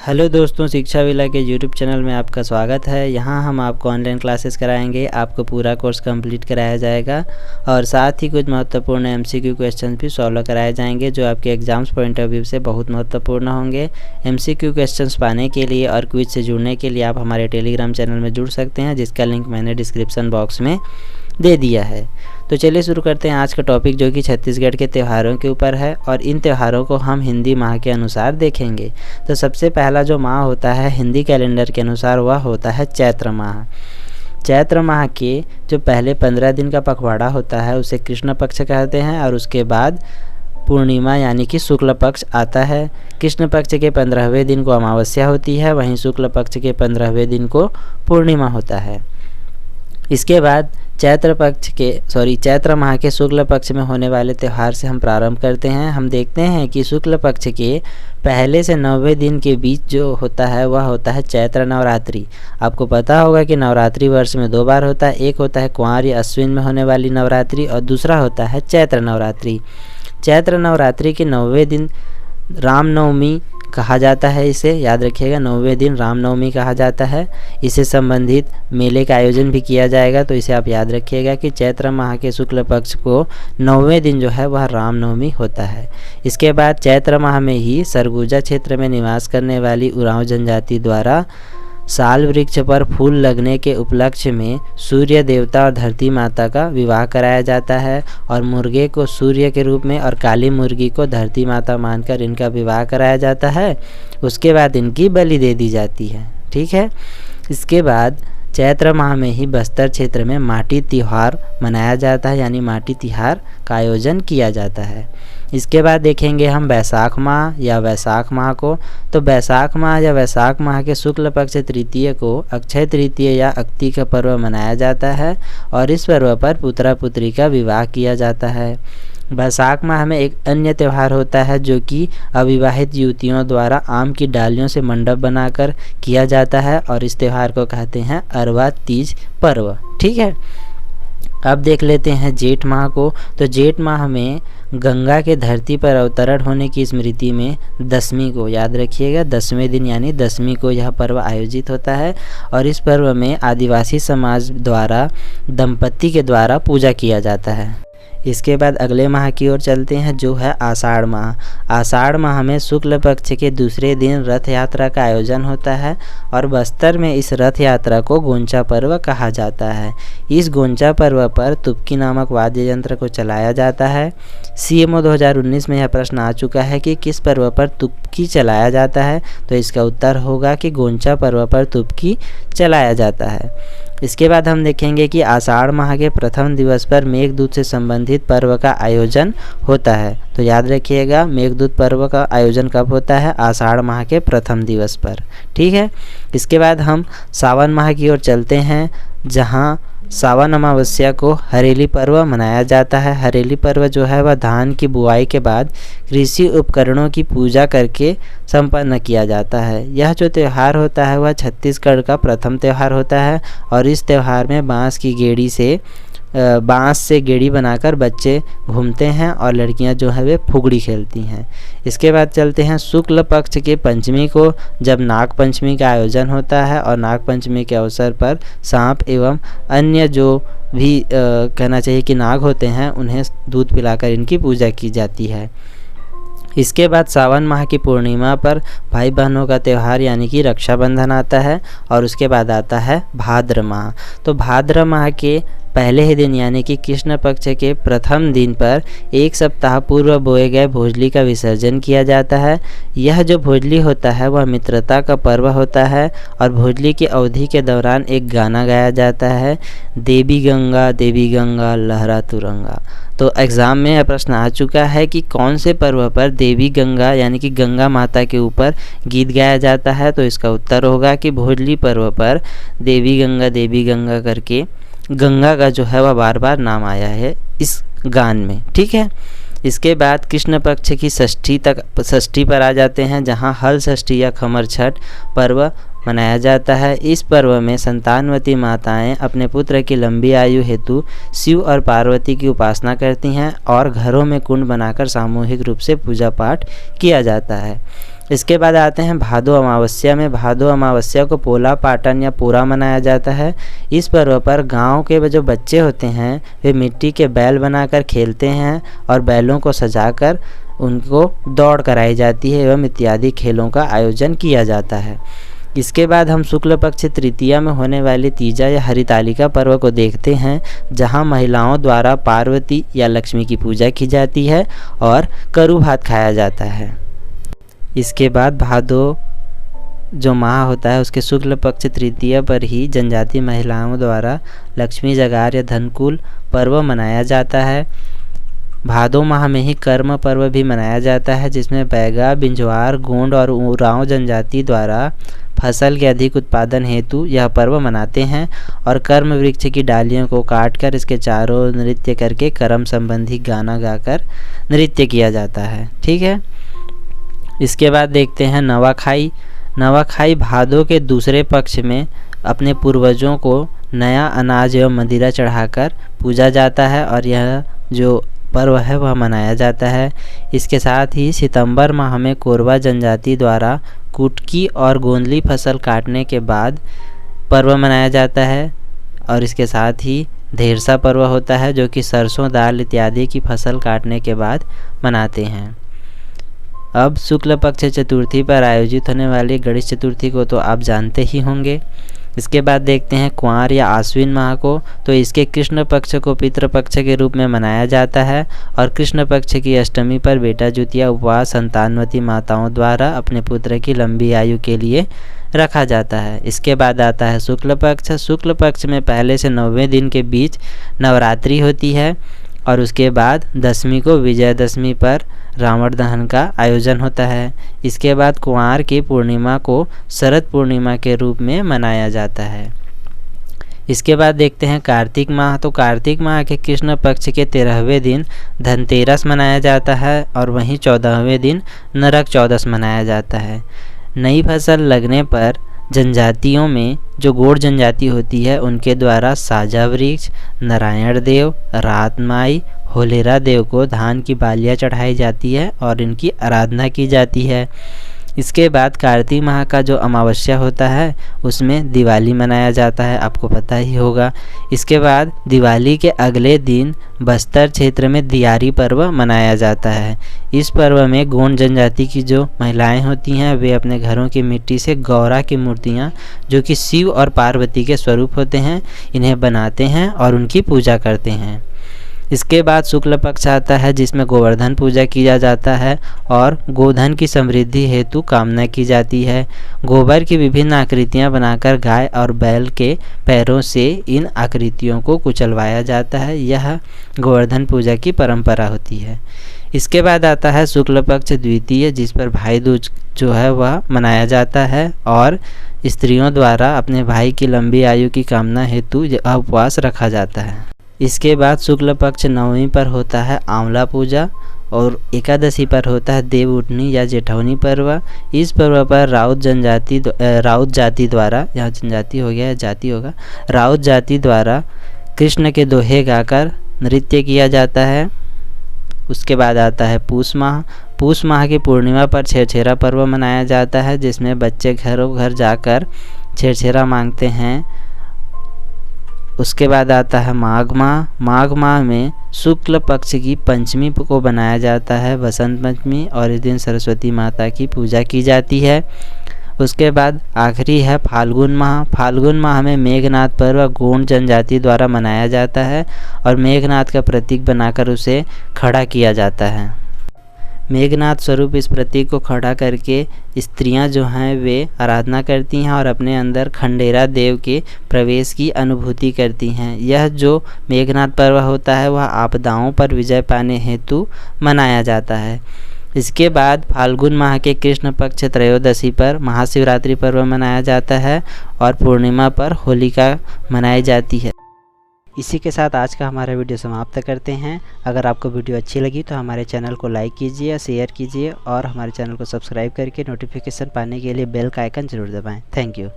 Hello दोस्तों, शिक्षा villa के यूट्यूब चैनल में आपका स्वागत है। यहाँ हम आपको ऑनलाइन क्लासेस कराएंगे। आपको पूरा कोर्स कंप्लीट कराया जाएगा और साथ ही कुछ महत्वपूर्ण एमसीक्यू क्वेश्चन भी सॉल्व कराए जाएंगे जो आपके एग्जाम्स पॉइंट ऑफ व्यू से बहुत महत्वपूर्ण होंगे। एमसीक्यू क्वेश्चंस पाने के लिए और क्विज से जुड़ने के लिए आप हमारे टेलीग्राम चैनल में जुड़ सकते हैं, जिसका लिंक मैंने डिस्क्रिप्शन बॉक्स में दे दिया है। तो चलिए शुरू करते हैं आज का टॉपिक, जो कि छत्तीसगढ़ के त्योहारों के ऊपर है और इन त्योहारों को हम हिंदी माह के अनुसार देखेंगे। तो सबसे पहला जो माह होता है हिंदी कैलेंडर के अनुसार वह होता है चैत्र माह। चैत्र माह के जो पहले 15 दिन का पखवाड़ा होता है उसे कृष्ण पक्ष कहते हैं और उसके बाद पूर्णिमा यानी कि शुक्ल पक्ष आता है। कृष्ण पक्ष के 15वें दिन को अमावस्या होती है, वहीं शुक्ल पक्ष के 15वें दिन को पूर्णिमा होता है। इसके बाद चैत्र माह के शुक्ल पक्ष में होने वाले त्यौहार से हम प्रारंभ करते हैं। हम देखते हैं कि शुक्ल पक्ष के पहले से 9वें दिन के बीच जो होता है वह होता है चैत्र नवरात्रि। आपको पता होगा कि नवरात्रि वर्ष में 2 बार होता है। एक होता है कुंवार या अश्विन में होने वाली नवरात्रि और दूसरा होता है चैत्र नवरात्रि। चैत्र नवरात्रि के 9वें दिन रामनवमी कहा जाता है। इसे याद रखिएगा, 9वें दिन रामनवमी कहा जाता है। इसे संबंधित मेले का आयोजन भी किया जाएगा, तो इसे आप याद रखिएगा कि चैत्र माह के शुक्ल पक्ष को 9वें दिन जो है वह रामनवमी होता है। इसके बाद चैत्र माह में ही सरगुजा क्षेत्र में निवास करने वाली उरांव जनजाति द्वारा साल वृक्ष पर फूल लगने के उपलक्ष्य में सूर्य देवता और धरती माता का विवाह कराया जाता है और मुर्गे को सूर्य के रूप में और काली मुर्गी को धरती माता मानकर इनका विवाह कराया जाता है। उसके बाद इनकी बलि दे दी जाती है। ठीक है। इसके बाद चैत्र माह में ही बस्तर क्षेत्र में माटी तिहार मनाया जाता है, यानी माटी तिहार का आयोजन किया जाता है। इसके बाद देखेंगे हम बैसाख माह या वैशाख माह को। तो बैसाख माह या वैशाख माह के शुक्ल पक्ष तृतीय को अक्षय तृतीय या अक्ति का पर्व मनाया जाता है और इस पर्व पर पुत्रा पुत्री का विवाह किया जाता है। बैसाख माह में एक अन्य त्यौहार होता है जो कि अविवाहित युवतियों द्वारा आम की डालियों से मंडप बनाकर किया जाता है और इस त्यौहार को कहते हैं अरवा तीज पर्व। ठीक है। अब देख लेते हैं जेठ माह को। तो जेठ माह में गंगा के धरती पर अवतरण होने की स्मृति में दशमी को, याद रखिएगा 10वें दिन यानी दशमी को यह पर्व आयोजित होता है और इस पर्व में आदिवासी समाज द्वारा दंपति के द्वारा पूजा किया जाता है। इसके बाद अगले माह की ओर चलते हैं जो है आषाढ़ माह। आषाढ़ माह में शुक्ल पक्ष के दूसरे दिन रथ यात्रा का आयोजन होता है और बस्तर में इस रथ यात्रा को गोंचा पर्व कहा जाता है। इस गोंचा पर्व पर तुपकी नामक वाद्य यंत्र को चलाया जाता है। CMO 2019 में यह प्रश्न आ चुका है कि किस पर्व पर तुपकी चलाया जाता है, तो इसका उत्तर होगा कि गोंचा पर्व पर तुपकी चलाया जाता है। इसके बाद हम देखेंगे कि आषाढ़ माह के प्रथम दिवस पर मेघदूत से संबंधित पर्व का आयोजन होता है। तो याद रखिएगा, मेघदूत पर्व का आयोजन कब होता है? आषाढ़ माह के प्रथम दिवस पर। ठीक है। इसके बाद हम सावन माह की ओर चलते हैं, जहां सावन अमावस्या को हरेली पर्व मनाया जाता है। हरेली पर्व जो है वह धान की बुआई के बाद कृषि उपकरणों की पूजा करके संपन्न किया जाता है। यह जो त्यौहार होता है वह छत्तीसगढ़ का प्रथम त्यौहार होता है और इस त्यौहार में बांस से गेड़ी बनाकर बच्चे घूमते हैं और लड़कियां जो है वे फुगड़ी खेलती हैं। इसके बाद चलते हैं शुक्ल पक्ष के पंचमी को, जब नाग पंचमी का आयोजन होता है और नाग पंचमी के अवसर पर सांप एवं अन्य जो भी कहना चाहिए कि नाग होते हैं उन्हें दूध पिलाकर इनकी पूजा की जाती है। इसके बाद सावन माह की पूर्णिमा पर भाई बहनों का त्यौहार यानी कि रक्षाबंधन आता है और उसके बाद आता है भाद्र माह। तो भाद्र माह के पहले ही दिन यानी कि कृष्ण पक्ष के प्रथम दिन पर 1 सप्ताह पूर्व बोए गए भोजली का विसर्जन किया जाता है। यह जो भोजली होता है वह मित्रता का पर्व होता है और भोजली की अवधि के दौरान एक गाना गाया जाता है, देवी गंगा लहरा तुरंगा। तो एग्ज़ाम में यह प्रश्न आ चुका है कि कौन से पर्व पर देवी गंगा यानी कि गंगा माता के ऊपर गीत गाया जाता है, तो इसका उत्तर होगा कि भोजली पर्व पर देवी गंगा करके गंगा का जो है वह बार बार नाम आया है इस गान में। ठीक है। इसके बाद कृष्ण पक्ष की षष्ठी पर आ जाते हैं, जहां हल षष्ठी या खमर छठ पर्व मनाया जाता है। इस पर्व में संतानवती माताएं अपने पुत्र की लंबी आयु हेतु शिव और पार्वती की उपासना करती हैं और घरों में कुंड बनाकर सामूहिक रूप से पूजा पाठ किया जाता है। इसके बाद आते हैं भादो अमावस्या में। भादो अमावस्या को पोला पाटन या पूरा मनाया जाता है। इस पर्व पर गांव के जो बच्चे होते हैं वे मिट्टी के बैल बनाकर खेलते हैं और बैलों को सजाकर उनको दौड़ कराई जाती है एवं इत्यादि खेलों का आयोजन किया जाता है। इसके बाद हम शुक्ल पक्ष तृतीया में होने वाली तीजा या हरितालिका पर्व को देखते हैं, जहां महिलाओं द्वारा पार्वती या लक्ष्मी की पूजा की जाती है और करू भात खाया जाता है। इसके बाद भादो जो माह होता है उसके शुक्ल पक्ष तृतीया पर ही जनजाति महिलाओं द्वारा लक्ष्मी जगार या धनकुल पर्व मनाया जाता है। भादो माह में ही कर्म पर्व भी मनाया जाता है, जिसमें बैगा, बिंजवार, गोंड और उरांव जनजाति द्वारा फसल के अधिक उत्पादन हेतु यह पर्व मनाते हैं और कर्म वृक्ष की डालियों को काटकर इसके चारों नृत्य करके कर्म संबंधी गाना गाकर नृत्य किया जाता है। ठीक है। इसके बाद देखते हैं नवाखाई। नवाखाई भादो के दूसरे पक्ष में अपने पूर्वजों को नया अनाज एवं मदिरा चढ़ाकर पूजा जाता है और यह जो पर्व है वह मनाया जाता है। इसके साथ ही सितंबर माह में कोरवा जनजाति द्वारा कुटकी और गोंदली फसल काटने के बाद पर्व मनाया जाता है और इसके साथ ही धेरसा पर्व होता है जो कि सरसों, दाल इत्यादि की फसल काटने के बाद मनाते हैं। अब शुक्ल पक्ष चतुर्थी पर आयोजित होने वाली गणेश चतुर्थी को तो आप जानते ही होंगे। इसके बाद देखते हैं कुंवार या आश्विन माह को। तो इसके कृष्ण पक्ष को पितृपक्ष के रूप में मनाया जाता है और कृष्ण पक्ष की अष्टमी पर बेटा जुतिया उपवास संतानवती माताओं द्वारा अपने पुत्र की लंबी आयु के लिए रखा जाता है। इसके बाद आता है शुक्ल पक्ष। शुक्ल पक्ष में पहले से 9वें दिन के बीच नवरात्रि होती है और उसके बाद दशमी को विजयदशमी पर रावण दहन का आयोजन होता है। इसके बाद कुंवार की पूर्णिमा को शरद पूर्णिमा के रूप में मनाया जाता है। इसके बाद देखते हैं कार्तिक माह। तो कार्तिक माह के कृष्ण पक्ष के 13वें दिन धनतेरस मनाया जाता है और वहीं 14वें दिन नरक चौदस मनाया जाता है। नई फसल लगने पर जनजातियों में जो गौड़ जनजाति होती है उनके द्वारा साजा वृक्ष, नारायण देव, रातमाई, होलेरा देव को धान की बालियाँ चढ़ाई जाती है और इनकी आराधना की जाती है। इसके बाद कार्तिक माह का जो अमावस्या होता है उसमें दिवाली मनाया जाता है, आपको पता ही होगा। इसके बाद दिवाली के अगले दिन बस्तर क्षेत्र में दियारी पर्व मनाया जाता है। इस पर्व में गोंड जनजाति की जो महिलाएं होती हैं वे अपने घरों की मिट्टी से गौरा की मूर्तियां जो कि शिव और पार्वती के स्वरूप होते हैं इन्हें बनाते हैं और उनकी पूजा करते हैं। इसके बाद शुक्ल पक्ष आता है जिसमें गोवर्धन पूजा किया जाता है और गोधन की समृद्धि हेतु कामना की जाती है। गोबर की विभिन्न आकृतियां बनाकर गाय और बैल के पैरों से इन आकृतियों को कुचलवाया जाता है। यह गोवर्धन पूजा की परंपरा होती है। इसके बाद आता है शुक्ल पक्ष द्वितीय, जिस पर भाई दूज जो है वह मनाया जाता है और स्त्रियों द्वारा अपने भाई की लंबी आयु की कामना हेतु यह उपवास रखा जाता है। इसके बाद शुक्ल पक्ष नवमी पर होता है आंवला पूजा और एकादशी पर होता है देव उठनी या जेठौनी पर्व। इस पर्व पर राउत जाति द्वारा, यहाँ जनजाति हो गया या जाति होगा, राउत जाति द्वारा कृष्ण के दोहे गाकर नृत्य किया जाता है। उसके बाद आता है पूष माह। पूष माह की पूर्णिमा पर छेरछेरा पर्व मनाया जाता है जिसमें बच्चे घरों घर जाकर छेरछेरा मांगते हैं। उसके बाद आता है माघ माह। माघ माह में शुक्ल पक्ष की पंचमी को बनाया जाता है बसंत पंचमी और इस दिन सरस्वती माता की पूजा की जाती है। उसके बाद आखिरी है फाल्गुन माह। फाल्गुन माह में मेघनाद पर्व गोंड जनजाति द्वारा मनाया जाता है और मेघनाद का प्रतीक बनाकर उसे खड़ा किया जाता है। मेघनाद स्वरूप इस प्रतीक को खड़ा करके स्त्रियां जो हैं वे आराधना करती हैं और अपने अंदर खंडेरा देव के प्रवेश की अनुभूति करती हैं। यह जो मेघनाद पर्व होता है वह आपदाओं पर विजय पाने हेतु मनाया जाता है। इसके बाद फाल्गुन माह के कृष्ण पक्ष त्रयोदशी पर महाशिवरात्रि पर्व मनाया जाता है और पूर्णिमा पर होलिका मनाई जाती है। इसी के साथ आज का हमारा वीडियो समाप्त करते हैं। अगर आपको वीडियो अच्छी लगी तो हमारे चैनल को लाइक कीजिए, शेयर कीजिए और हमारे चैनल को सब्सक्राइब करके नोटिफिकेशन पाने के लिए बेल का आइकन जरूर दबाएं। Thank you.